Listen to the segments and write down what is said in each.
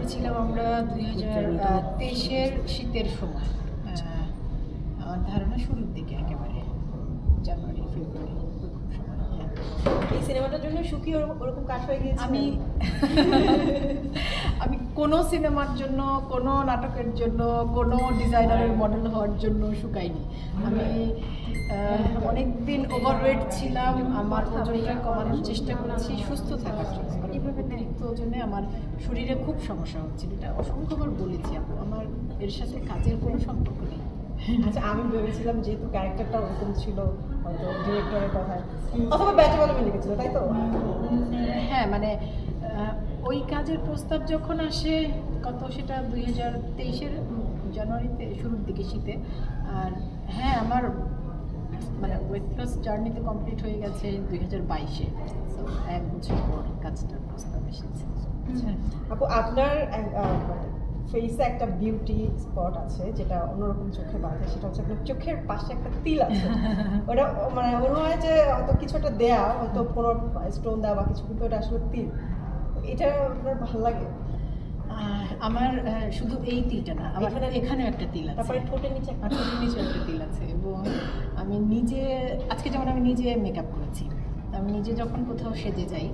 করেছিলাম আমরা 2023-এর শীতের সময়, আমার ধারণা শুরুর দিকে, একেবারে জানুয়ারি ফেব্রুয়ারি সময়। এই সিনেমাটার জন্য সুখী ওরকম কাজ হয়ে গিয়েছে। আমি কোনো সিনেমার জন্য, কোনো নাটকের জন্য, কোনো ডিজাইনারের মডেল হওয়ার জন্য শুকাইনি। আমি অনেকদিন ওভারওয়েট ছিলাম, আমার ওজনটা কমানোর চেষ্টা করেছি সুস্থ থাকার জন্য। এইভাবে অতিরিক্ত ওজনে আমার শরীরে খুব সমস্যা হচ্ছিল, এটা অসংখ্যবার বলেছি আপু। আমার এর সাথে কাজের কোনো সম্পর্ক নেই। আচ্ছা, আমি ভেবেছিলাম যেহেতু ক্যারেক্টারটা ওরকম ছিল, হয়তো ডিরেক্টরের কথায় অথবা ব্যাচে বলে লিখেছিল, তাই তো? হ্যাঁ, মানে ওই কাজের প্রস্তাব যখন আসে, সেটা 2023-এর জানুয়ারিতে, শুরুর দিকে শীতে। আর হ্যাঁ, আমার মানে ওয়েট লস জার্নিতে কমপ্লিট হয়ে গেছে 2022-এ, সো 1 বছর পর কাজটার প্রস্তাব এসেছে। আপু, আপনার ফেসে একটা বিউটি স্পট আছে যেটা অন্যরকম চোখে বাঁধে, সেটা হচ্ছে আপনার চোখের পাশে একটা তিল আছে। ওটা মানে মনে হয় যে হয়তো কিছু একটা দেয়া, হয়তো কোনো স্টোন দেওয়া বা কিছু, কিন্তু ওটা আসলে তিল। এটা আপনার ভালো লাগে? আমার শুধু এই তিলটা না, আমার এখানেও একটা তিল আছে, তারপরে ঠোঁটের নিচে একটা তিল আছে। এবং আমি নিজে, আজকে যেমন আমি নিজে মেকআপ করেছি, আমি নিজে যখন কোথাও সেজে যাই,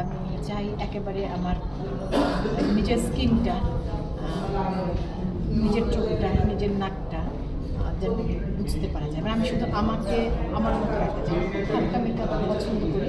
আমি চাই একেবারে আমার নিজের স্কিনটা, নিজের চোখটা, নিজের নাকটা যেন বুঝতে পারা যায়। আমি শুধু আমাকে আমার মতো রাখতে চাই, হালকা মেকআপ পছন্দ করি।